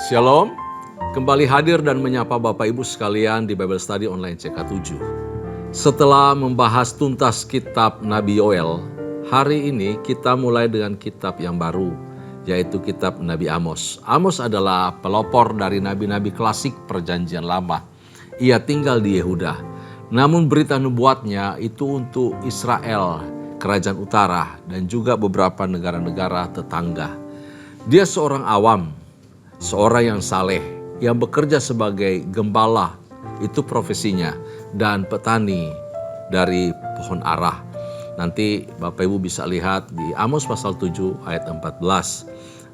Shalom, kembali hadir dan menyapa Bapak Ibu sekalian di Bible Study Online CK7. Setelah membahas tuntas kitab Nabi Yoel, hari ini kita mulai dengan kitab yang baru, yaitu kitab Nabi Amos. Amos adalah pelopor dari nabi-nabi klasik perjanjian lama. Ia tinggal di Yehuda, namun berita nubuatnya itu untuk Israel, kerajaan utara, dan juga beberapa negara-negara tetangga. Dia seorang awam, seorang yang saleh, yang bekerja sebagai gembala, itu profesinya, dan petani dari pohon arah. Nanti Bapak Ibu bisa lihat di Amos pasal 7 ayat 14.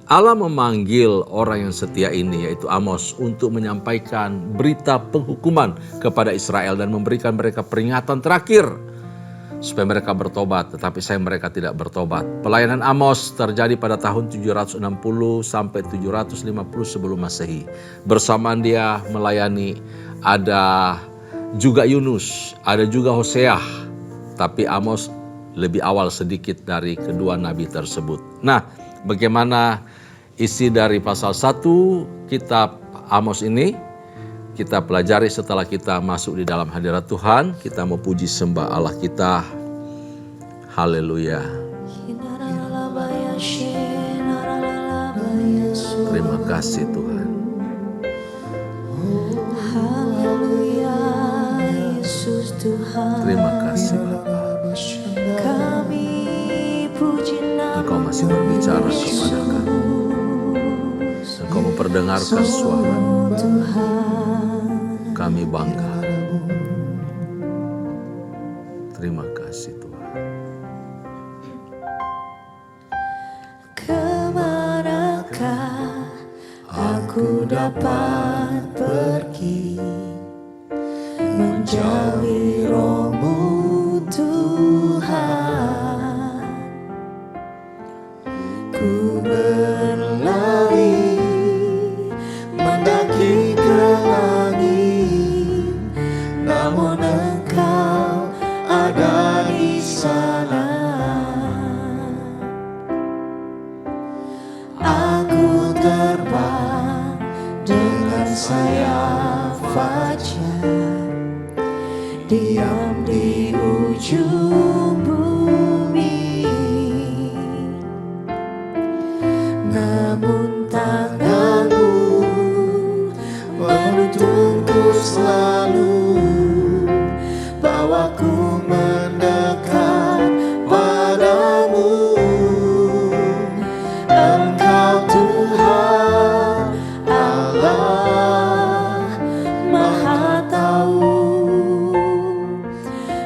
Allah memanggil orang yang setia ini, yaitu Amos, untuk menyampaikan berita penghukuman kepada Israel dan memberikan mereka peringatan terakhir supaya mereka bertobat, tetapi sayang mereka tidak bertobat. Pelayanan Amos terjadi pada tahun 760 sampai 750 sebelum Masehi. Bersamaan dia melayani ada juga Yunus, ada juga Hosea, tapi Amos lebih awal sedikit dari kedua nabi tersebut. Nah, bagaimana isi dari pasal 1 kitab Amos ini? Kita pelajari setelah kita masuk di dalam hadirat Tuhan. Kita mau puji sembah Allah kita. Haleluya. Terima kasih Tuhan. Haleluya, Yesus Tuhan. Terima kasih Bapa. Kami puji nama Engkau masih berbicara kepada kami. Engkau memperdengarkan suara. Kami bangga. Terima kasih Tuhan. Kemanakah aku dapat pergi menjauhi Roh-Mu Tuhan? Ku berlari mendaki ke langit, namun Engkau ada di sana. Aku terbang dengan sayap fajar, diam di ujung bumi, namun tangan-Mu menuntunku selalu, bawaku mendekat padamu. Engkau Tuhan Allah Maha Tahu,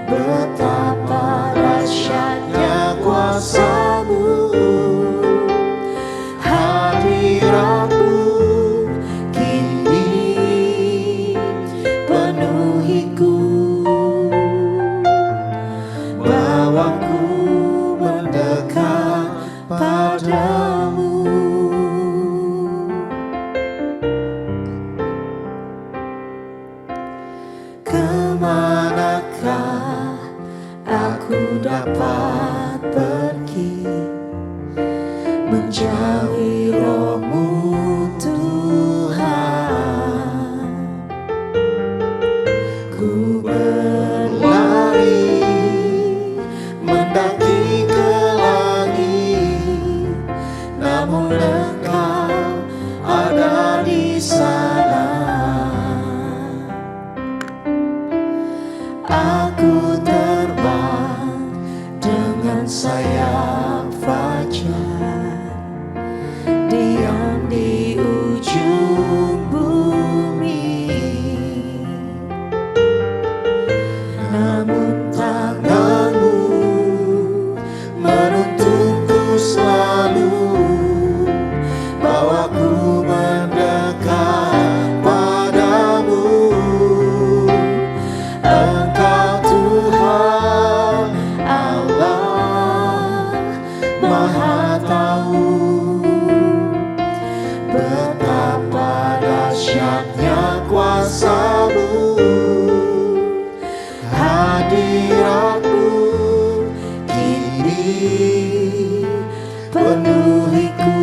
betapa dahsyatnya kuasa-Mu. Hadirat-Mu kini penuhiku, bawaku mendekat padamu. Kemanakah aku dapat pergi menjauhi Roh-Mu Tuhan? Ku berlari mendaki ke langit, namun Engkau ada di sana. Aku terbang dengan sayap fajar, diam di ujung bumi, namun tangan-Mu menuntunku selalu, bawaku mendekat padamu. Engkau Tuhan Allah Maha Tahu, betapa dahsyatnya kuasa-Mu. Hadirat-Mu kini penuhiku,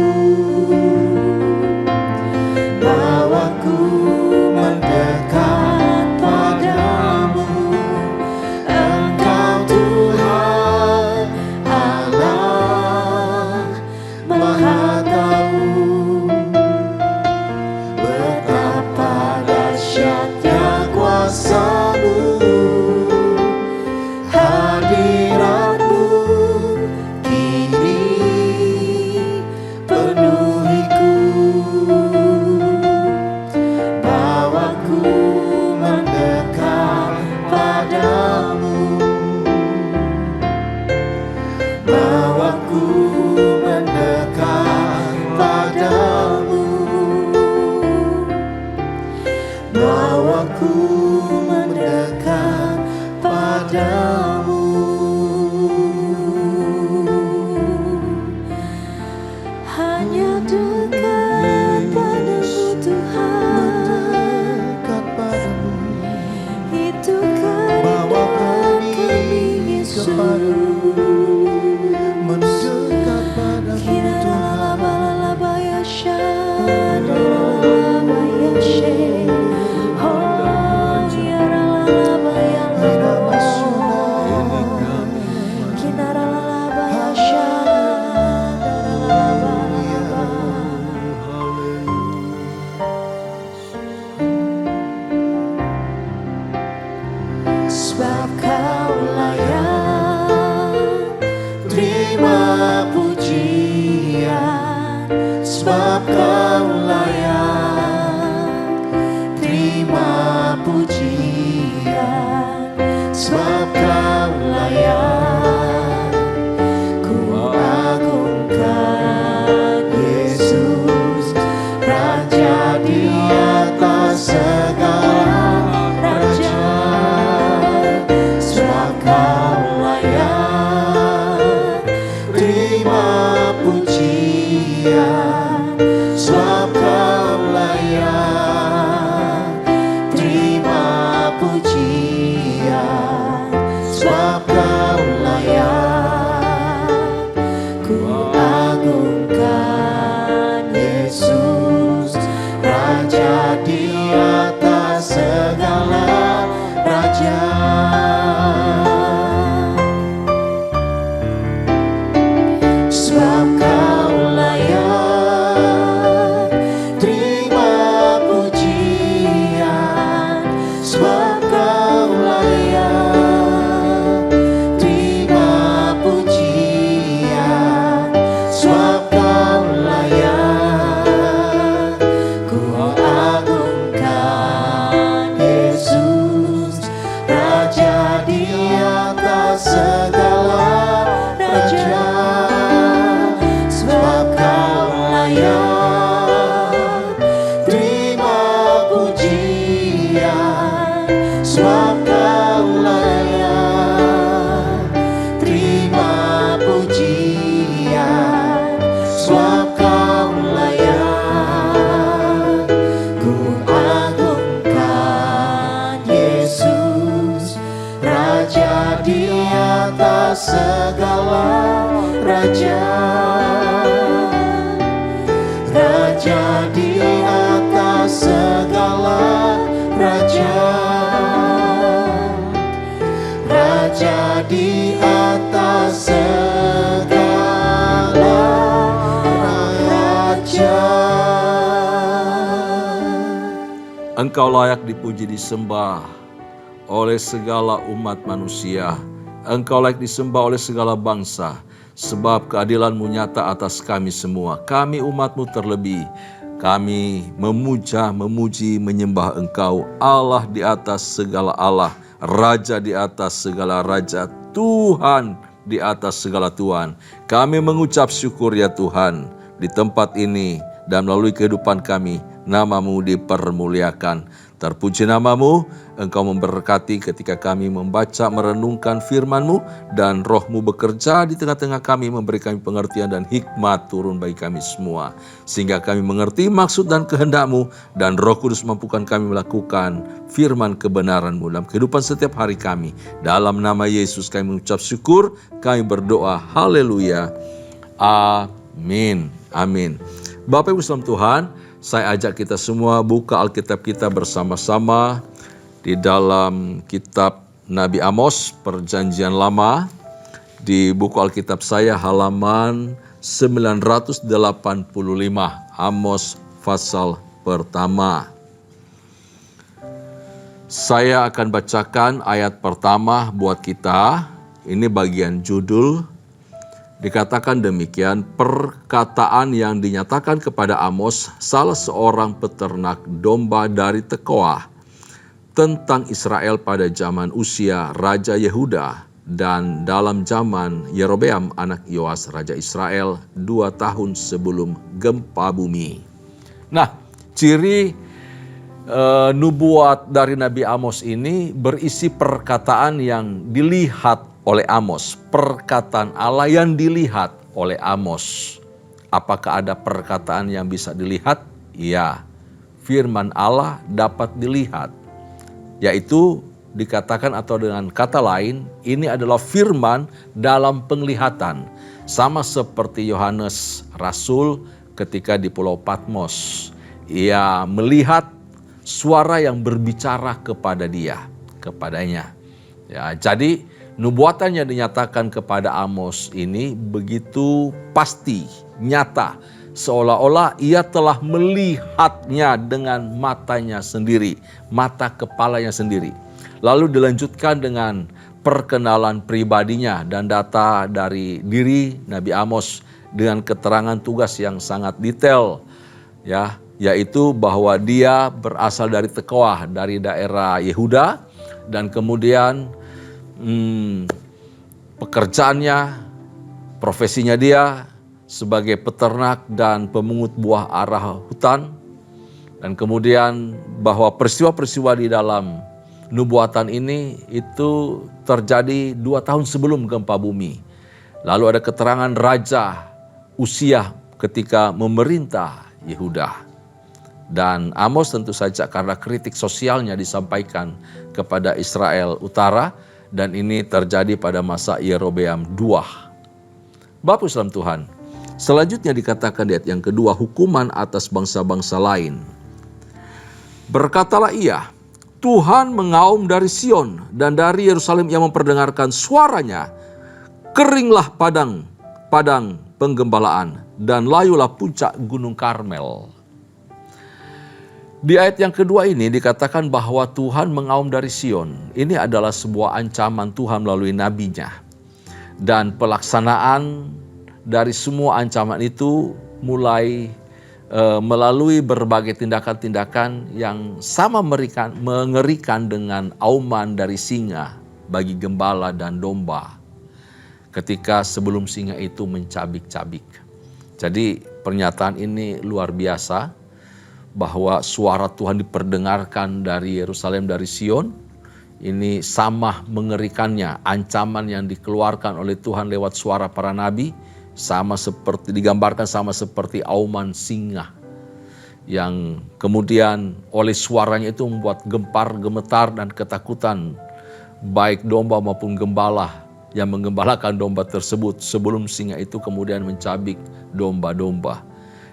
hanya dekat padamu Tuhan, mendekat padamu, itu bawa keindahan kami kami Yesus. kepadamu, mendekat padamu Tuhan. Sebab Kau layak terima pujian, sebab Kau layak terima pujian, sebab Kau layak. Ku agungkan Yesus, Raja di atas segala raja. Sebab Kau layak terima pujian, sebab Kau layak terima pujian, sebab Kau layak. Ku agungkan Yesus, Raja di atas segala raja. Sebab Kau layak terima pujian, sebab Kau layak terima pujian, sebab Kau layak. Ku agungkan Yesus, Raja di atas segala raja. Sebab Kau layak terima pujian, sebab Kau layak terima pujian, sebab Kau layak. Ku agungkan Yesus, Raja di atas segala raja. Raja di atas segala raja, Raja di atas segala raja. Engkau layak dipuji disembah oleh segala umat manusia. Engkau layak disembah oleh segala bangsa. Sebab keadilan-Mu nyata atas kami semua. Kami umat-Mu terlebih. Kami memuja, memuji, menyembah Engkau. Allah di atas segala Allah. Raja di atas segala raja. Tuhan di atas segala Tuhan. Kami mengucap syukur ya Tuhan. Di tempat ini dan melalui kehidupan kami, nama-Mu dipermuliakan. Terpuji nama-Mu, Engkau memberkati ketika kami membaca, merenungkan firman-Mu, dan Roh-Mu bekerja di tengah-tengah kami, memberi kami pengertian dan hikmat turun bagi kami semua. Sehingga kami mengerti maksud dan kehendak-Mu, dan Roh Kudus mampukan kami melakukan firman kebenaran-Mu dalam kehidupan setiap hari kami. Dalam nama Yesus kami mengucap syukur, kami berdoa, haleluya, amin, amin. Bapak Ibu saudara Tuhan, saya ajak kita semua buka Alkitab kita bersama-sama di dalam kitab Nabi Amos, Perjanjian Lama. Di buku Alkitab saya halaman 985, Amos pasal pertama. Saya akan bacakan ayat pertama buat kita. Ini bagian judul. Dikatakan demikian, perkataan yang dinyatakan kepada Amos, salah seorang peternak domba dari Tekoa, tentang Israel pada zaman Usia Raja Yehuda dan dalam zaman Yerobeam anak Yoas Raja Israel 2 tahun sebelum gempa bumi. Nah, ciri nubuat dari Nabi Amos ini berisi perkataan yang dilihat oleh Amos, perkataan Allah yang dilihat oleh Amos. Apakah ada perkataan yang bisa dilihat? Ya, firman Allah dapat dilihat. Yaitu dikatakan atau dengan kata lain, ini adalah firman dalam penglihatan. Sama seperti Yohanes Rasul ketika di Pulau Patmos. Ia melihat suara yang berbicara kepadanya. Ya, jadi nubuatan yang dinyatakan kepada Amos ini begitu pasti, nyata. Seolah-olah ia telah melihatnya dengan matanya sendiri, mata kepalanya sendiri. Lalu dilanjutkan dengan perkenalan pribadinya dan data dari diri Nabi Amos dengan keterangan tugas yang sangat detail, ya, yaitu bahwa dia berasal dari Tekoa, dari daerah Yehuda, dan kemudian pekerjaannya, profesinya dia sebagai peternak dan pemungut buah arah hutan, dan kemudian bahwa peristiwa-peristiwa di dalam nubuatan ini itu terjadi 2 tahun sebelum gempa bumi. Lalu ada keterangan Raja Usia ketika memerintah Yehuda. Dan Amos tentu saja karena kritik sosialnya disampaikan kepada Israel Utara, dan ini terjadi pada masa Yerobeam II. Bapak Islam Tuhan, selanjutnya dikatakan di ayat yang kedua, hukuman atas bangsa-bangsa lain. Berkatalah ia, Tuhan mengaum dari Sion dan dari Yerusalem yang memperdengarkan suaranya. Keringlah padang penggembalaan dan layulah puncak gunung Karmel. Di ayat yang kedua ini dikatakan bahwa Tuhan mengaum dari Sion. Ini adalah sebuah ancaman Tuhan melalui nabinya. Dan pelaksanaan dari semua ancaman itu mulai melalui berbagai tindakan-tindakan yang sama mengerikan dengan auman dari singa bagi gembala dan domba. Ketika sebelum singa itu mencabik-cabik. Jadi pernyataan ini luar biasa. Bahwa suara Tuhan diperdengarkan dari Yerusalem, dari Sion, ini sama mengerikannya. Ancaman yang dikeluarkan oleh Tuhan lewat suara para nabi, digambarkan sama seperti auman singa. Yang kemudian oleh suaranya itu membuat gempar, gemetar, dan ketakutan. Baik domba maupun gembala yang menggembalakan domba tersebut sebelum singa itu kemudian mencabik domba-domba.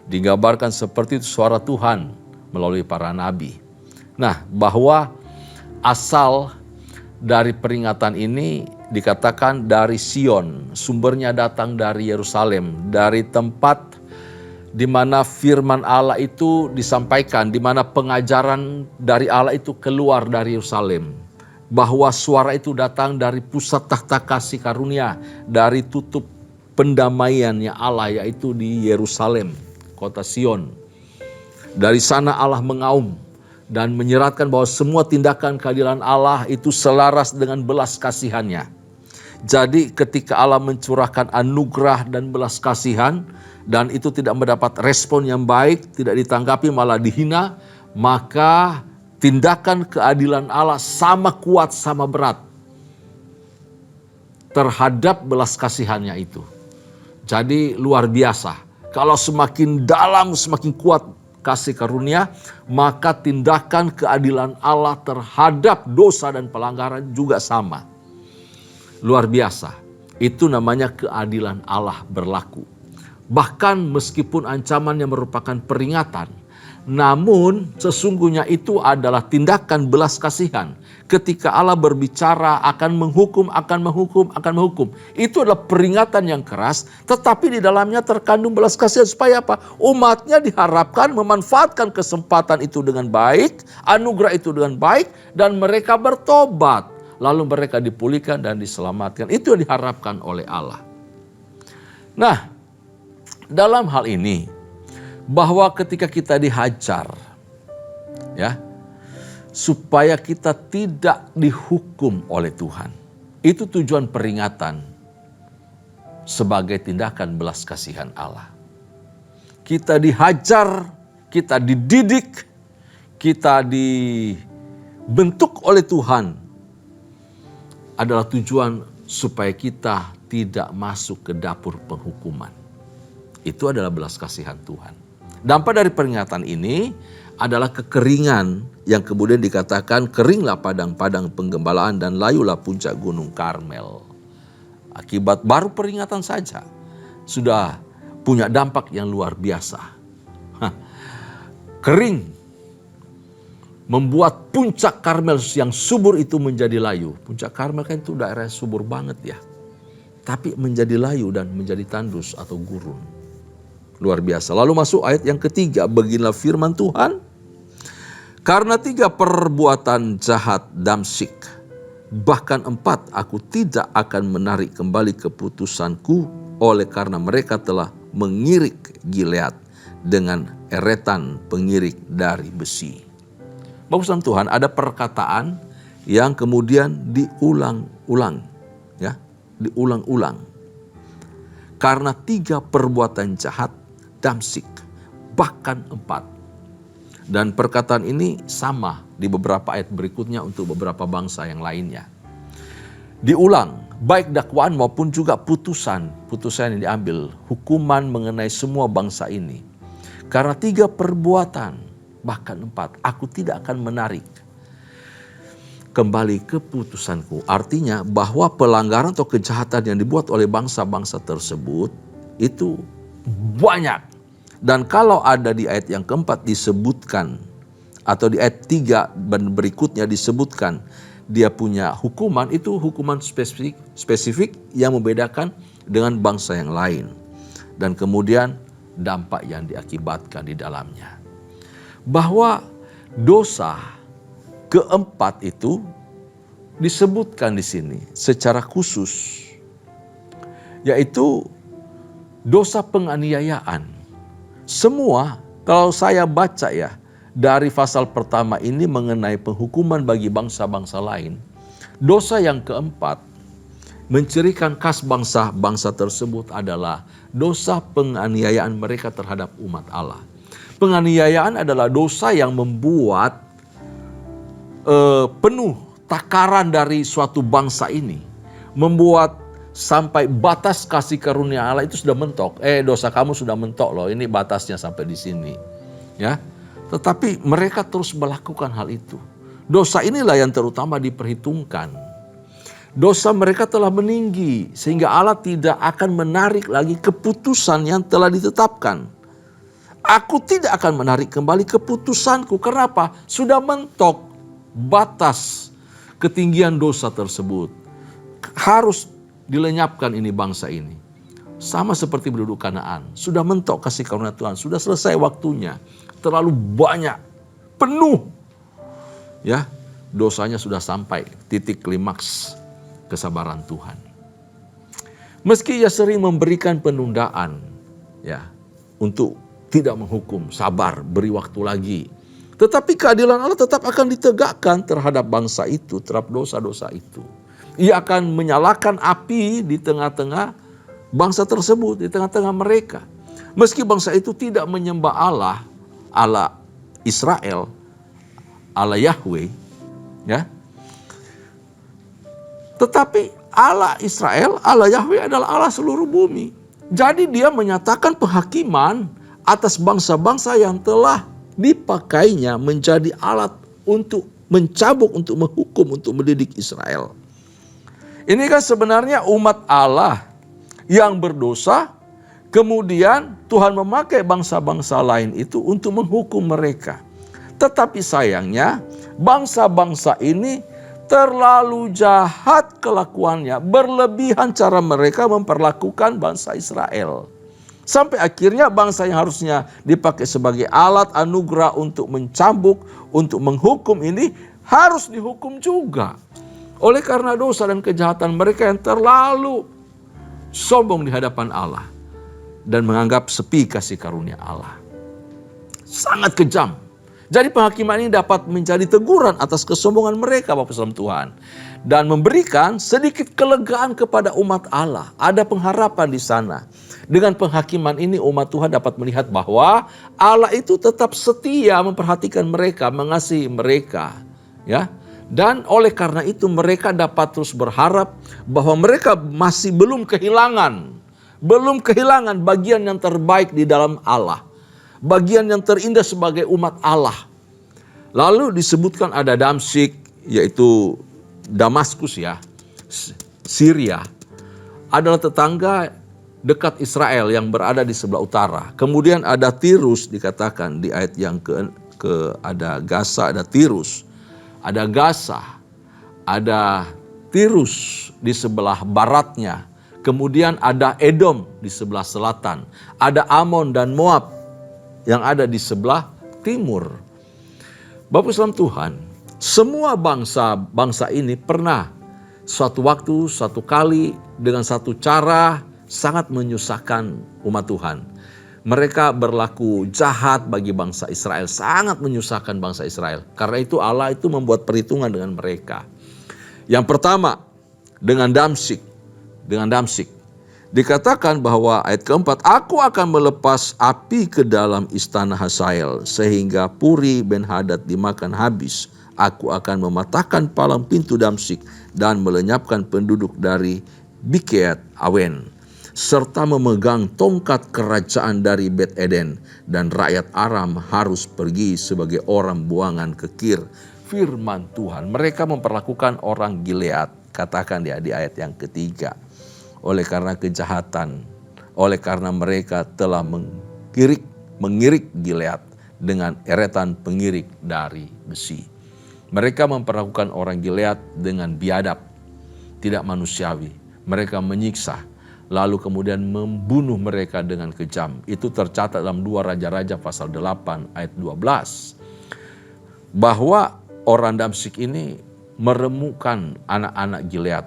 Digambarkan seperti itu suara Tuhan melalui para nabi. Nah, bahwa asal dari peringatan ini dikatakan dari Sion, sumbernya datang dari Yerusalem, dari tempat di mana firman Allah itu disampaikan, di mana pengajaran dari Allah itu keluar dari Yerusalem. Bahwa suara itu datang dari pusat tahta kasih karunia, dari tutup pendamaiannya Allah, yaitu di Yerusalem, kota Sion. Dari sana Allah mengaum dan menyeratkan bahwa semua tindakan keadilan Allah itu selaras dengan belas kasihannya. Jadi ketika Allah mencurahkan anugerah dan belas kasihan dan itu tidak mendapat respon yang baik, tidak ditanggapi malah dihina, maka tindakan keadilan Allah sama kuat, sama berat terhadap belas kasihannya itu. Jadi luar biasa. Kalau semakin dalam, semakin kuat kasih karunia, maka tindakan keadilan Allah terhadap dosa dan pelanggaran juga sama. Luar biasa. Itu namanya keadilan Allah berlaku. Bahkan meskipun ancamannya merupakan peringatan, namun sesungguhnya itu adalah tindakan belas kasihan. Ketika Allah berbicara akan menghukum. Itu adalah peringatan yang keras, tetapi di dalamnya terkandung belas kasihan supaya apa? Umatnya diharapkan memanfaatkan kesempatan itu dengan baik, anugerah itu dengan baik, dan mereka bertobat. Lalu mereka dipulihkan dan diselamatkan. Itu yang diharapkan oleh Allah. Nah, dalam hal ini, bahwa ketika kita dihajar, ya, supaya kita tidak dihukum oleh Tuhan. Itu tujuan peringatan sebagai tindakan belas kasihan Allah. Kita dihajar, kita dididik, kita dibentuk oleh Tuhan adalah tujuan supaya kita tidak masuk ke dapur penghukuman. Itu adalah belas kasihan Tuhan. Dampak dari peringatan ini adalah kekeringan yang kemudian dikatakan keringlah padang-padang penggembalaan dan layulah puncak gunung Karmel. Akibat baru peringatan saja sudah punya dampak yang luar biasa. Kering membuat puncak Karmel yang subur itu menjadi layu. Puncak Karmel kan itu daerah subur banget ya. Tapi menjadi layu dan menjadi tandus atau gurun. Luar biasa. Lalu masuk ayat yang ketiga. Beginilah firman Tuhan. Karena 3 perbuatan jahat Damsyik, bahkan 4 aku tidak akan menarik kembali keputusanku oleh karena mereka telah mengirik Gilead dengan eretan pengirik dari besi. Bapak Tuhan, ada perkataan yang kemudian diulang-ulang. Ya, diulang-ulang. Karena 3 perbuatan jahat Damsyik, bahkan 4. Dan perkataan ini sama di beberapa ayat berikutnya untuk beberapa bangsa yang lainnya. Diulang, baik dakwaan maupun juga putusan yang diambil, hukuman mengenai semua bangsa ini. Karena 3 perbuatan, bahkan 4, aku tidak akan menarik kembali keputusanku. Artinya bahwa pelanggaran atau kejahatan yang dibuat oleh bangsa-bangsa tersebut itu banyak. Dan kalau ada di ayat yang keempat disebutkan, atau di ayat 3 dan berikutnya disebutkan dia punya hukuman, itu hukuman spesifik yang membedakan dengan bangsa yang lain. Dan kemudian dampak yang diakibatkan di dalamnya. Bahwa dosa keempat itu disebutkan di sini secara khusus, yaitu dosa penganiayaan. Semua kalau saya baca ya dari pasal pertama ini mengenai penghukuman bagi bangsa-bangsa lain, dosa yang keempat mencirikan khas bangsa-bangsa tersebut adalah dosa penganiayaan mereka terhadap umat Allah. Penganiayaan adalah dosa yang membuat penuh takaran dari suatu bangsa ini, membuat sampai batas kasih karunia Allah itu sudah mentok. Dosa kamu sudah mentok loh, ini batasnya sampai di sini. Ya, tetapi mereka terus melakukan hal itu. Dosa inilah yang terutama diperhitungkan. Dosa mereka telah meninggi sehingga Allah tidak akan menarik lagi keputusan yang telah ditetapkan. Aku tidak akan menarik kembali keputusanku. Kenapa? Sudah mentok batas ketinggian dosa tersebut. Harus dilenyapkan ini bangsa ini. Sama seperti penduduk Kanaan. Sudah mentok kasih karunia Tuhan. Sudah selesai waktunya. Terlalu banyak. Penuh. Ya, dosanya sudah sampai titik klimaks kesabaran Tuhan. Meski ia sering memberikan penundaan. Ya, untuk tidak menghukum. Sabar, beri waktu lagi. Tetapi keadilan Allah tetap akan ditegakkan terhadap bangsa itu. Terhadap dosa-dosa itu. Ia akan menyalakan api di tengah-tengah bangsa tersebut, di tengah-tengah mereka. Meski bangsa itu tidak menyembah Allah, Allah Israel, Allah Yahweh, ya. Tetapi Allah Israel, Allah Yahweh adalah Allah seluruh bumi. Jadi dia menyatakan penghakiman atas bangsa-bangsa yang telah dipakainya menjadi alat untuk mencabuk, untuk menghukum, untuk mendidik Israel. Ini kan sebenarnya umat Allah yang berdosa, kemudian Tuhan memakai bangsa-bangsa lain itu untuk menghukum mereka. Tetapi sayangnya bangsa-bangsa ini terlalu jahat kelakuannya, berlebihan cara mereka memperlakukan bangsa Israel. Sampai akhirnya bangsa yang harusnya dipakai sebagai alat anugerah untuk mencambuk, untuk menghukum ini harus dihukum juga. Oleh karena dosa dan kejahatan mereka yang terlalu sombong di hadapan Allah. Dan menganggap sepi kasih karunia Allah. Sangat kejam. Jadi penghakiman ini dapat menjadi teguran atas kesombongan mereka Bapak Saudara Tuhan. Dan memberikan sedikit kelegaan kepada umat Allah. Ada pengharapan di sana. Dengan penghakiman ini umat Tuhan dapat melihat bahwa Allah itu tetap setia memperhatikan mereka, mengasihi mereka. Ya. Dan oleh karena itu mereka dapat terus berharap bahwa mereka masih belum kehilangan. belum kehilangan bagian yang terbaik di dalam Allah. Bagian yang terindah sebagai umat Allah. Lalu disebutkan ada Damsyik, yaitu Damaskus ya, Syria. Adalah tetangga dekat Israel yang berada di sebelah utara. Kemudian ada Tirus dikatakan di ayat yang ada Gaza, ada Tirus. Ada Gaza, ada Tirus di sebelah baratnya. Kemudian ada Edom di sebelah selatan. Ada Amon dan Moab yang ada di sebelah timur. Bapak Islam Tuhan, semua bangsa ini pernah suatu waktu, suatu kali dengan satu cara sangat menyusahkan umat Tuhan. Mereka berlaku jahat bagi bangsa Israel, sangat menyusahkan bangsa Israel. Karena itu Allah itu membuat perhitungan dengan mereka. Yang pertama, dengan Damsyik. Dikatakan bahwa ayat keempat, aku akan melepas api ke dalam istana Hazael, sehingga Puri Ben-Hadad dimakan habis. Aku akan mematahkan palang pintu Damsyik dan melenyapkan penduduk dari Bukit Awen, serta memegang tongkat kerajaan dari Bet Eden, dan rakyat Aram harus pergi sebagai orang buangan ke Kir. Firman Tuhan, mereka memperlakukan orang Gilead, katakan dia di ayat yang ketiga. Oleh karena kejahatan, oleh karena mereka telah mengirik Gilead dengan eretan pengirik dari besi. Mereka memperlakukan orang Gilead dengan biadab, tidak manusiawi. Mereka menyiksa, lalu kemudian membunuh mereka dengan kejam. Itu tercatat dalam 2 Raja-Raja pasal 8 ayat 12. Bahwa orang Damsyik ini meremukkan anak-anak Gilead.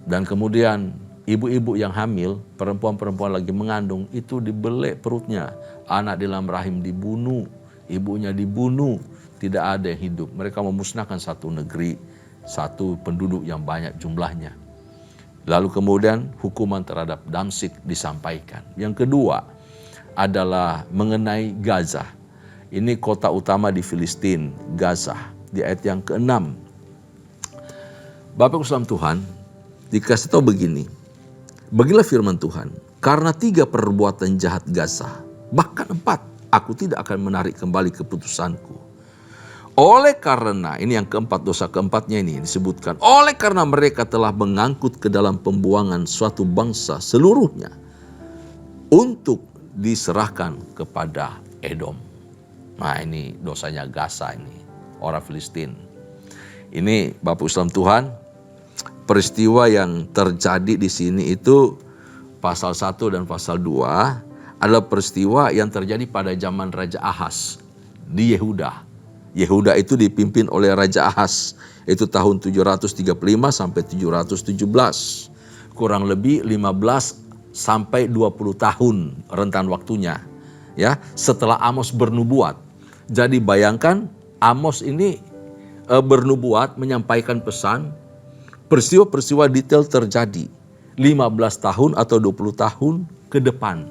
Dan kemudian ibu-ibu yang hamil, perempuan-perempuan lagi mengandung, itu dibelek perutnya. Anak di dalam rahim dibunuh, ibunya dibunuh, tidak ada yang hidup. Mereka memusnahkan satu negeri, satu penduduk yang banyak jumlahnya. Lalu kemudian hukuman terhadap Damsyik disampaikan. Yang kedua adalah mengenai Gaza. Ini kota utama di Filistin, Gaza, di ayat yang ke-6. Bapak Islam Tuhan, dikasih tahu begini. Bagilah firman Tuhan, karena 3 perbuatan jahat Gaza, bahkan 4, aku tidak akan menarik kembali keputusanku. Oleh karena, ini yang keempat, dosa keempatnya ini disebutkan. Oleh karena mereka telah mengangkut ke dalam pembuangan suatu bangsa seluruhnya untuk diserahkan kepada Edom. Nah ini dosanya Gaza ini, orang Filistin. Ini Bapak Islam Tuhan, peristiwa yang terjadi di sini itu pasal 1 dan pasal 2 adalah peristiwa yang terjadi pada zaman Raja Ahaz di Yehuda. Yehuda itu dipimpin oleh Raja Ahaz. Itu tahun 735 sampai 717. Kurang lebih 15 sampai 20 tahun rentan waktunya. Ya, setelah Amos bernubuat. Jadi bayangkan Amos ini bernubuat, menyampaikan pesan. Peristiwa-peristiwa detail terjadi 15 tahun atau 20 tahun ke depan.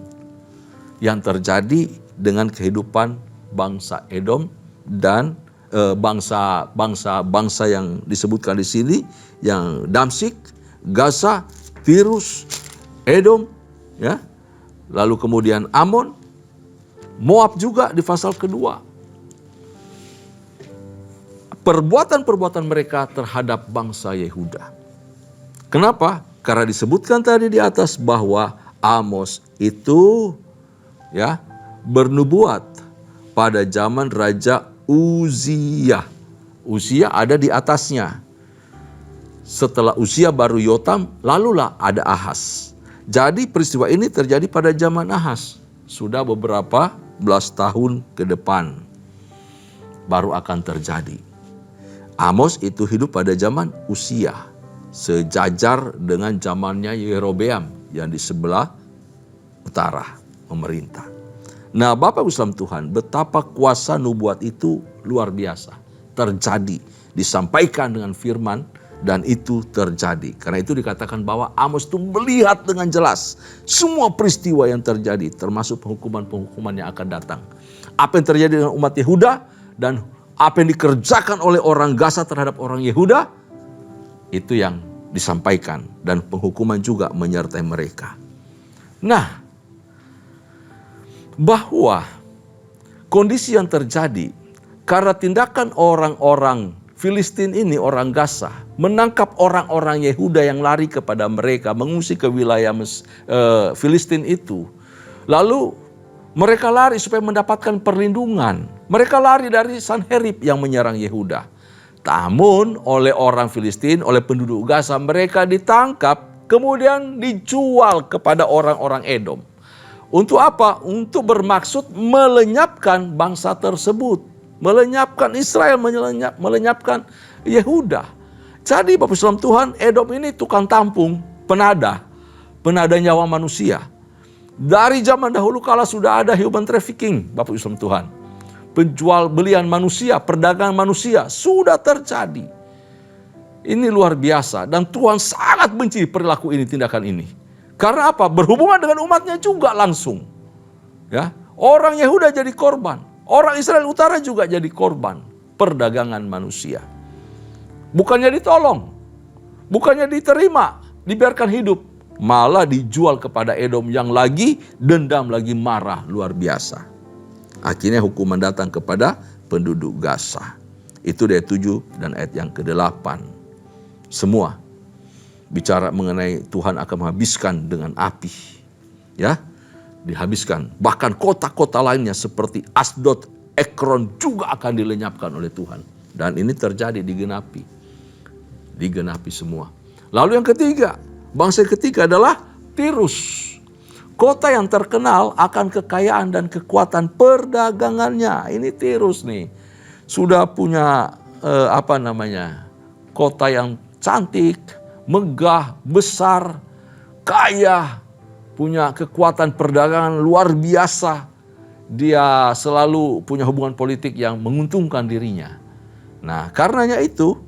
Yang terjadi dengan kehidupan bangsa Edom dan bangsa yang disebutkan di sini, yang Damsyik, Gaza, Tirus, Edom, ya, lalu kemudian Amon, Moab juga di pasal kedua. Perbuatan-perbuatan mereka terhadap bangsa Yehuda. Kenapa? Karena disebutkan tadi di atas bahwa Amos itu ya bernubuat pada zaman Raja Uzia. Uzia ada di atasnya. Setelah Uzia baru Yotam, lalulah ada Ahaz. Jadi peristiwa ini terjadi pada zaman Ahaz. Sudah beberapa belas tahun ke depan baru akan terjadi. Amos itu hidup pada zaman Uzia, sejajar dengan zamannya Yerobeam yang di sebelah utara memerintah. Nah, Bapak Islam Tuhan, betapa kuasa nubuat itu luar biasa. Terjadi, disampaikan dengan firman, dan itu terjadi. Karena itu dikatakan bahwa Amos itu melihat dengan jelas semua peristiwa yang terjadi, termasuk penghukuman-penghukuman yang akan datang. Apa yang terjadi dengan umat Yehuda, dan apa yang dikerjakan oleh orang Gaza terhadap orang Yehuda, itu yang disampaikan. Dan penghukuman juga menyertai mereka. Nah, bahwa kondisi yang terjadi karena tindakan orang-orang Filistin ini, orang Gaza, menangkap orang-orang Yehuda yang lari kepada mereka, mengungsi ke wilayah Filistin itu. Lalu mereka lari supaya mendapatkan perlindungan. Mereka lari dari Sanherib yang menyerang Yehuda. Namun oleh orang Filistin, oleh penduduk Gaza, mereka ditangkap, kemudian dijual kepada orang-orang Edom. Untuk apa? Untuk bermaksud melenyapkan bangsa tersebut. Melenyapkan Israel, melenyapkan Yehuda. Jadi Bapak Ibu dalam Tuhan, Edom ini tukang tampung, penada nyawa manusia. Dari zaman dahulu kala sudah ada human trafficking, Bapak Ibu dalam Tuhan. Penjual belian manusia, perdagangan manusia sudah terjadi. Ini luar biasa dan Tuhan sangat benci perilaku ini, tindakan ini. Karena apa? Berhubungan dengan umatnya juga langsung. Ya, orang Yehuda jadi korban. Orang Israel Utara juga jadi korban perdagangan manusia. Bukannya ditolong, bukannya diterima, dibiarkan hidup. Malah dijual kepada Edom yang lagi dendam, lagi marah luar biasa. Akhirnya hukuman datang kepada penduduk Gaza. Itu ayat 7 dan ayat yang ke-8. Semua bicara mengenai Tuhan akan menghabiskan dengan api. Ya, dihabiskan. Bahkan kota-kota lainnya seperti Asdod, Ekron juga akan dilenyapkan oleh Tuhan. Dan ini terjadi, digenapi. Digenapi semua. Lalu yang ketiga, bangsa ketiga adalah Tirus. Kota yang terkenal akan kekayaan dan kekuatan perdagangannya. Ini Tirus nih. Sudah punya kota yang cantik, megah, besar, kaya, punya kekuatan perdagangan luar biasa. Dia selalu punya hubungan politik yang menguntungkan dirinya. Nah, karenanya itu,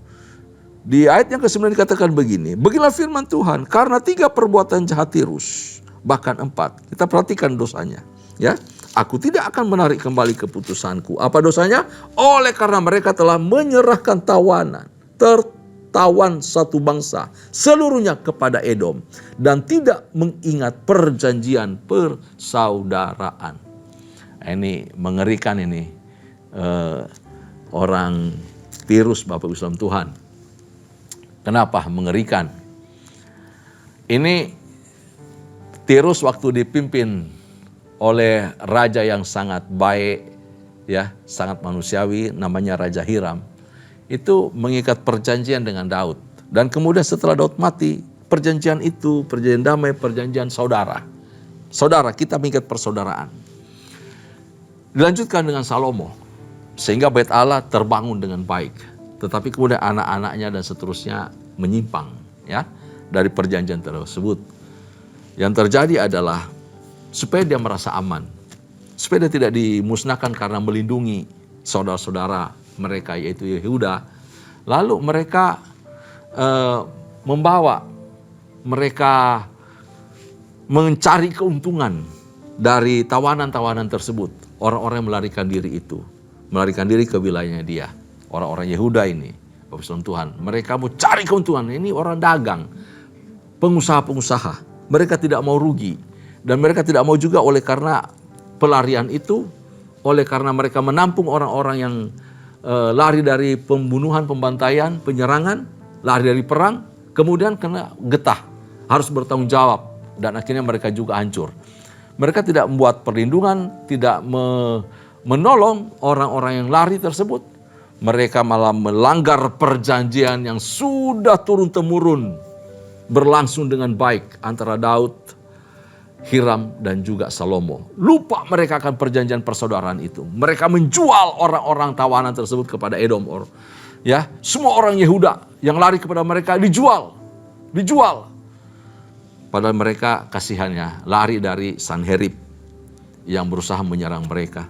di ayat yang ke-9 dikatakan begini, beginilah firman Tuhan, karena 3 perbuatan jahat Tirus, bahkan 4. Kita perhatikan dosanya. Ya, aku tidak akan menarik kembali keputusanku. Apa dosanya? Oleh karena mereka telah menyerahkan tawanan, tawan satu bangsa, seluruhnya kepada Edom, dan tidak mengingat perjanjian persaudaraan. Ini mengerikan ini, orang Tirus, Bapak Ibu dalam Tuhan. Kenapa mengerikan? Ini Tirus waktu dipimpin oleh raja yang sangat baik, ya, sangat manusiawi, namanya Raja Hiram. Itu mengikat perjanjian dengan Daud. Dan kemudian setelah Daud mati, perjanjian itu, perjanjian damai, perjanjian saudara. Saudara, kita mengikat persaudaraan. Dilanjutkan dengan Salomo, sehingga bait Allah terbangun dengan baik. Tetapi kemudian anak-anaknya dan seterusnya menyimpang, ya, dari perjanjian tersebut. Yang terjadi adalah supaya dia merasa aman, supaya dia tidak dimusnahkan karena melindungi saudara-saudara mereka yaitu Yehuda. Lalu mereka mereka mencari keuntungan dari tawanan-tawanan tersebut. Orang-orang yang melarikan diri itu, melarikan diri ke wilayahnya dia. Orang-orang Yehuda ini, Bapak Ibu Tuhan, mereka mau cari keuntungan. Ini orang dagang, pengusaha-pengusaha. Mereka tidak mau rugi. Dan mereka tidak mau juga oleh karena pelarian itu, oleh karena mereka menampung orang-orang yang lari dari pembunuhan, pembantaian, penyerangan, lari dari perang, kemudian kena getah, harus bertanggung jawab, dan akhirnya mereka juga hancur. Mereka tidak membuat perlindungan, tidak menolong orang-orang yang lari tersebut. Mereka malah melanggar perjanjian yang sudah turun-temurun berlangsung dengan baik antara Daud, Hiram, dan juga Salomo. Lupa mereka akan perjanjian persaudaraan itu. Mereka menjual orang-orang tawanan tersebut kepada Edom. Ya, semua orang Yehuda yang lari kepada mereka dijual. Padahal mereka kasihannya lari dari Sanherib yang berusaha menyerang mereka.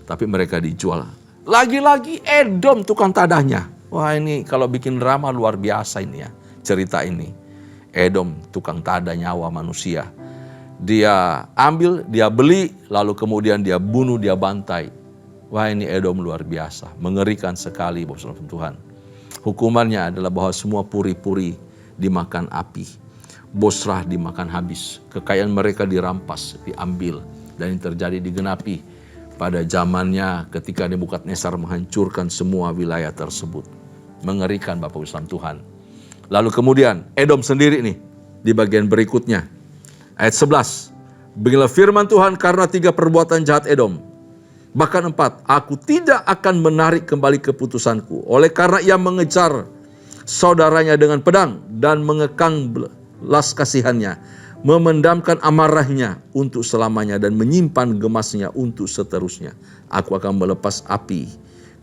Tapi mereka dijual. Lagi-lagi Edom tukang tadahnya. Wah, ini kalau bikin drama luar biasa ini ya, cerita ini. Edom tukang tadah nyawa manusia. Dia ambil, dia beli, lalu kemudian dia bunuh, dia bantai. Wah, ini Edom luar biasa, mengerikan sekali Bapak Tuhan. Hukumannya adalah bahwa semua puri-puri dimakan api. Bosra dimakan habis, kekayaan mereka dirampas, diambil. Dan yang terjadi digenapi pada zamannya ketika Nebukadnezar menghancurkan semua wilayah tersebut. Mengerikan Bapak Ibu sekalian Tuhan. Lalu kemudian Edom sendiri nih di bagian berikutnya. Ayat 11. Beginilah firman Tuhan karena 3 perbuatan jahat Edom. Bahkan 4, aku tidak akan menarik kembali keputusanku. Oleh karena ia mengejar saudaranya dengan pedang dan mengekang belas kasihannya, memendamkan amarahnya untuk selamanya dan menyimpan gemasnya untuk seterusnya. Aku akan melepas api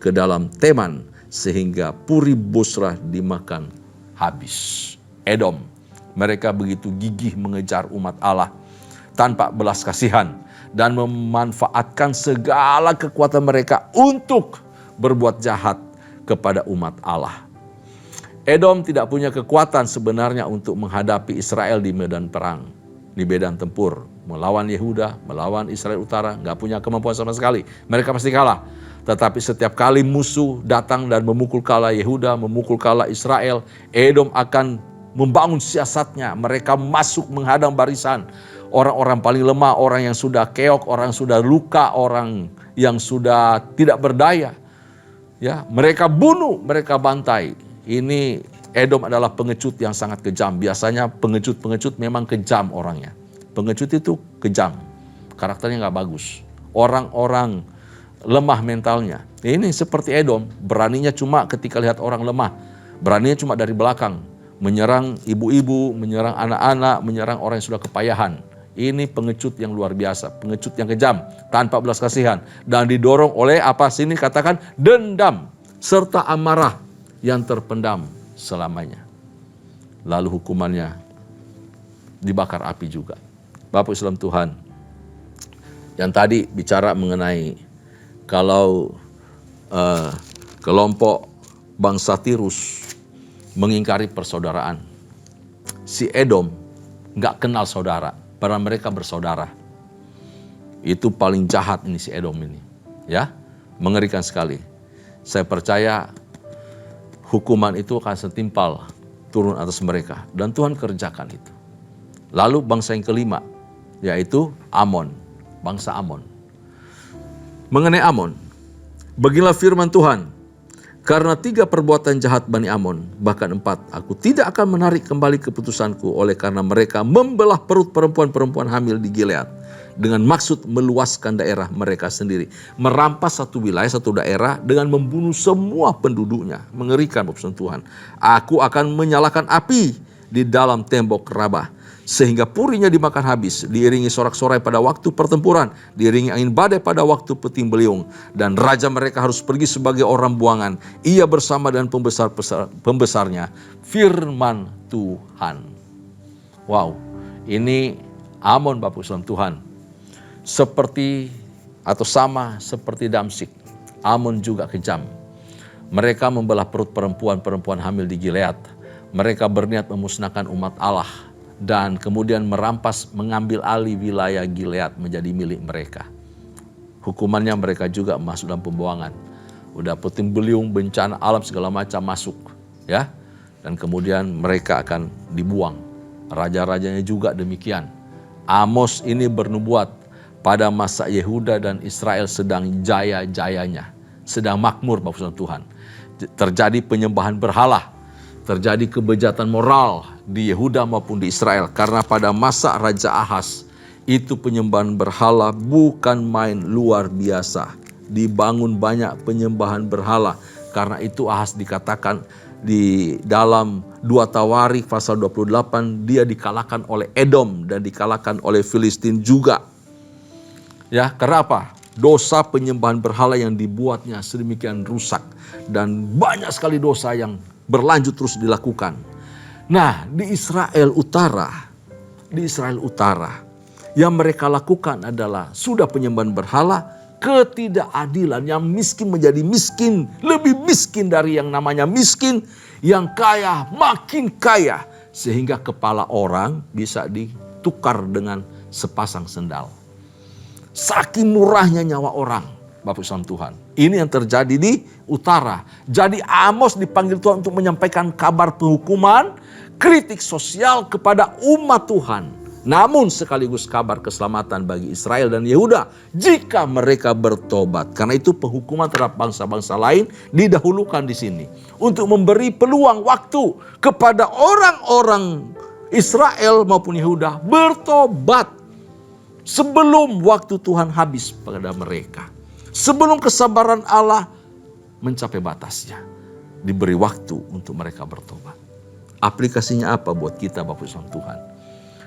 ke dalam Teman sehingga puri Bosra dimakan habis. Edom, mereka begitu gigih mengejar umat Allah tanpa belas kasihan dan memanfaatkan segala kekuatan mereka untuk berbuat jahat kepada umat Allah. Edom tidak punya kekuatan sebenarnya untuk menghadapi Israel di medan perang, di medan tempur, melawan Yehuda, melawan Israel Utara, nggak punya kemampuan sama sekali. Mereka pasti kalah. Tetapi setiap kali musuh datang dan memukul kalah Yehuda, memukul kalah Israel, Edom akan membangun siasatnya. Mereka masuk menghadang barisan. Orang-orang paling lemah, orang yang sudah keok, orang yang sudah luka, orang yang sudah tidak berdaya. Ya, mereka bunuh, mereka bantai. Ini Edom adalah pengecut yang sangat kejam. Biasanya pengecut-pengecut memang kejam orangnya. Pengecut itu kejam, karakternya nggak bagus. Orang-orang lemah mentalnya. Ini seperti Edom, beraninya cuma ketika lihat orang lemah. Beraninya cuma dari belakang. Menyerang ibu-ibu, menyerang anak-anak, menyerang orang yang sudah kepayahan. Ini pengecut yang luar biasa, pengecut yang kejam, tanpa belas kasihan. Dan didorong oleh apa sini katakan dendam, serta amarah yang terpendam selamanya. Lalu hukumannya dibakar api juga. Bapak Islam Tuhan, yang tadi bicara mengenai kalau kelompok bangsa Tirus mengingkari persaudaraan. Si Edom gak kenal saudara, padahal mereka bersaudara. Itu paling jahat ini si Edom ini. Ya, mengerikan sekali. Saya percaya hukuman itu akan setimpal turun atas mereka. Dan Tuhan kerjakan itu. Lalu bangsa yang kelima, yaitu Amon. Bangsa Amon. Mengenai Amon, beginilah firman Tuhan. Karena 3 perbuatan jahat Bani Amon, bahkan 4, aku tidak akan menarik kembali keputusanku oleh karena mereka membelah perut perempuan-perempuan hamil di Gilead dengan maksud meluaskan daerah mereka sendiri. Merampas satu wilayah, satu daerah dengan membunuh semua penduduknya. Mengerikan Bapak Tuhan. Aku akan menyalakan api di dalam tembok Rabah sehingga purinya dimakan habis, diiringi sorak-sorai pada waktu pertempuran, diiringi angin badai pada waktu puting beliung, dan raja mereka harus pergi sebagai orang buangan, ia bersama dengan pembesarnya, firman Tuhan. Wow, ini Amon Bapak Islam Tuhan, seperti atau sama seperti Damsyik, Amon juga kejam. Mereka membelah perut perempuan-perempuan hamil di Gilead, mereka berniat memusnahkan umat Allah, dan kemudian merampas, mengambil alih wilayah Gilead menjadi milik mereka. Hukumannya mereka juga masuk dalam pembuangan. Udah puting beliung, bencana alam segala macam masuk, ya. Dan kemudian mereka akan dibuang. Raja-rajanya juga demikian. Amos ini bernubuat pada masa Yehuda dan Israel sedang jaya-jayanya, sedang makmur Bapak Tuhan. Terjadi penyembahan berhala. Terjadi kebejatan moral di Yehuda maupun di Israel. Karena pada masa Raja Ahaz itu penyembahan berhala bukan main, luar biasa. Dibangun banyak penyembahan berhala. Karena itu Ahaz dikatakan di dalam 2 Tawarikh pasal 28 dia dikalahkan oleh Edom dan dikalahkan oleh Filistin juga. Ya, karena apa? Dosa penyembahan berhala yang dibuatnya sedemikian rusak. Dan banyak sekali dosa yang berlanjut terus dilakukan. Nah, di Israel Utara, yang mereka lakukan adalah sudah penyembahan berhala, ketidakadilan, yang miskin menjadi miskin, lebih miskin dari yang namanya miskin, yang kaya makin kaya, sehingga kepala orang bisa ditukar dengan sepasang sendal. Saking murahnya nyawa orang, Bapak Ibu Tuhan. Ini yang terjadi di utara. Jadi Amos dipanggil Tuhan untuk menyampaikan kabar penghukuman kritik sosial kepada umat Tuhan. Namun sekaligus kabar keselamatan bagi Israel dan Yehuda jika mereka bertobat. Karena itu penghukuman terhadap bangsa-bangsa lain didahulukan di sini. Untuk memberi peluang waktu kepada orang-orang Israel maupun Yehuda bertobat. Sebelum waktu Tuhan habis pada mereka. Sebelum kesabaran Allah mencapai batasnya. Diberi waktu untuk mereka bertobat. Aplikasinya apa buat kita Bapak Ibu Tuhan?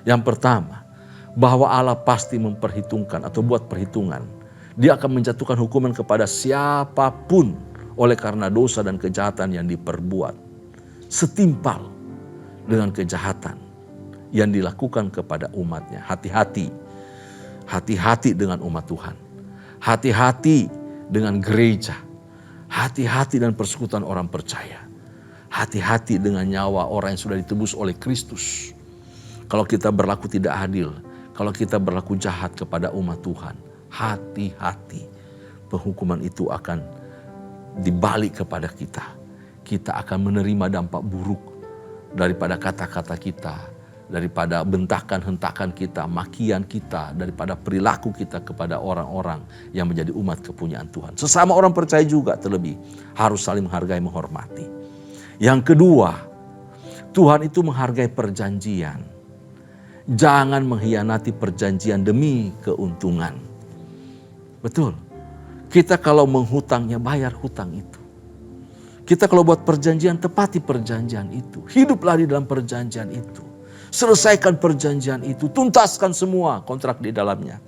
Yang pertama, bahwa Allah pasti memperhitungkan atau buat perhitungan. Dia akan menjatuhkan hukuman kepada siapapun oleh karena dosa dan kejahatan yang diperbuat. Setimpal dengan kejahatan yang dilakukan kepada umatnya. Hati-hati. Hati-hati dengan umat Tuhan. Hati-hati dengan gereja. Hati-hati dengan persekutuan orang percaya. Hati-hati dengan nyawa orang yang sudah ditebus oleh Kristus. Kalau kita berlaku tidak adil, kalau kita berlaku jahat kepada umat Tuhan, hati-hati. Penghukuman itu akan dibalik kepada kita. Kita akan menerima dampak buruk daripada kata-kata kita, daripada bentakan-hentakan kita, makian kita, daripada perilaku kita kepada orang-orang yang menjadi umat kepunyaan Tuhan. Sesama orang percaya juga terlebih harus saling menghargai, menghormati. Yang kedua, Tuhan itu menghargai perjanjian. Jangan mengkhianati perjanjian demi keuntungan. Betul. Kita kalau menghutangnya bayar hutang itu. Kita kalau buat perjanjian tepati perjanjian itu. Hiduplah di dalam perjanjian itu. Selesaikan perjanjian itu. Tuntaskan semua kontrak di dalamnya.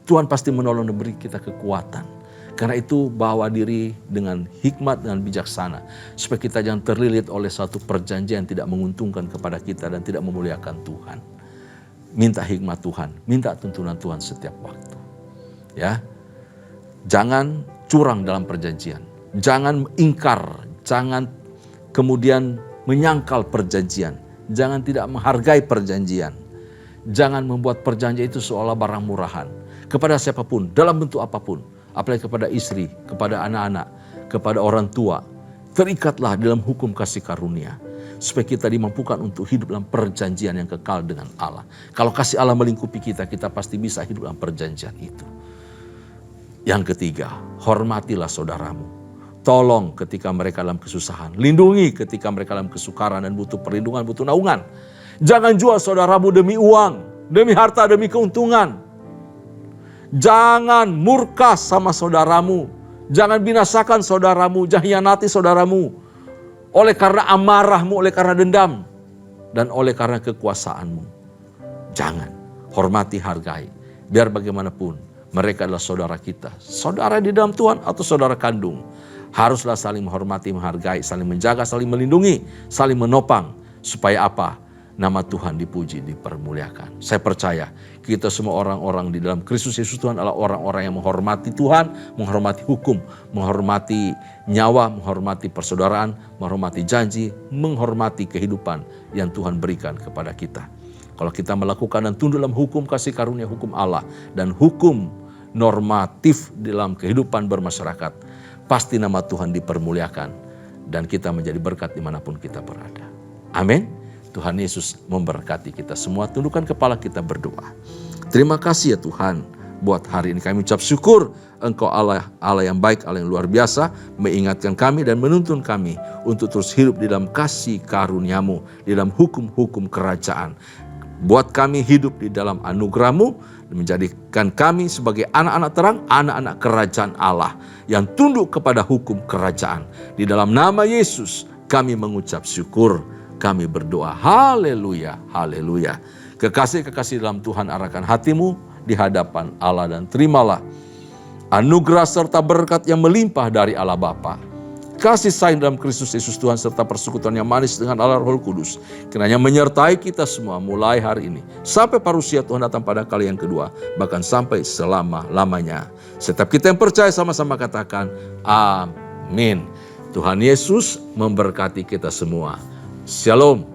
Tuhan pasti menolong dan beri kita kekuatan. Karena itu bawa diri dengan hikmat dan bijaksana. Supaya kita jangan terlilit oleh satu perjanjian yang tidak menguntungkan kepada kita dan tidak memuliakan Tuhan. Minta hikmat Tuhan, minta tuntunan Tuhan setiap waktu. Ya. Jangan curang dalam perjanjian. Jangan ingkar, jangan kemudian menyangkal perjanjian. Jangan tidak menghargai perjanjian. Jangan membuat perjanjian itu seolah barang murahan. Kepada siapapun, dalam bentuk apapun. Apalagi kepada istri, kepada anak-anak, kepada orang tua. Terikatlah dalam hukum kasih karunia. Supaya kita dimampukan untuk hidup dalam perjanjian yang kekal dengan Allah. Kalau kasih Allah melingkupi kita, kita pasti bisa hidup dalam perjanjian itu. Yang ketiga, hormatilah saudaramu. Tolong ketika mereka dalam kesusahan. Lindungi ketika mereka dalam kesukaran dan butuh perlindungan, butuh naungan. Jangan jual saudaramu demi uang, demi harta, demi keuntungan. Jangan murka sama saudaramu. Jangan binasakan saudaramu, jangan hianati saudaramu. Oleh karena amarahmu, oleh karena dendam, dan oleh karena kekuasaanmu. Jangan, hormati, hargai. Biar bagaimanapun, mereka adalah saudara kita. Saudara di dalam Tuhan atau saudara kandung. Haruslah saling menghormati, menghargai, saling menjaga, saling melindungi, saling menopang. Supaya apa? Nama Tuhan dipuji, dipermuliakan. Saya percaya kita semua orang-orang di dalam Kristus Yesus Tuhan adalah orang-orang yang menghormati Tuhan, menghormati hukum, menghormati nyawa, menghormati persaudaraan, menghormati janji, menghormati kehidupan yang Tuhan berikan kepada kita. Kalau kita melakukan dan tunduk dalam hukum kasih karunia, hukum Allah, dan hukum normatif dalam kehidupan bermasyarakat, pasti nama Tuhan dipermuliakan dan kita menjadi berkat dimanapun kita berada. Amin. Tuhan Yesus memberkati kita semua. Tundukkan kepala kita berdoa. Terima kasih ya Tuhan buat hari ini. Kami ucap syukur Engkau Allah yang baik, Allah yang luar biasa. Mengingatkan kami dan menuntun kami untuk terus hidup di dalam kasih karunia-Mu. Di dalam hukum-hukum kerajaan. Buat kami hidup di dalam anugerah-Mu. Menjadikan kami sebagai anak-anak terang, anak-anak kerajaan Allah. Yang tunduk kepada hukum kerajaan. Di dalam nama Yesus kami mengucap syukur. Kami berdoa, haleluya, haleluya. Kekasih-kekasih dalam Tuhan, arahkan hatimu di hadapan Allah dan terimalah anugerah serta berkat yang melimpah dari Allah Bapa. Kasih sayang dalam Kristus Yesus Tuhan serta persekutuan yang manis dengan Allah Roh Kudus. Kiranya menyertai kita semua mulai hari ini. Sampai parusia Tuhan datang pada kali yang kedua. Bahkan sampai selama-lamanya. Setiap kita yang percaya sama-sama katakan, amin. Tuhan Yesus memberkati kita semua. Shalom.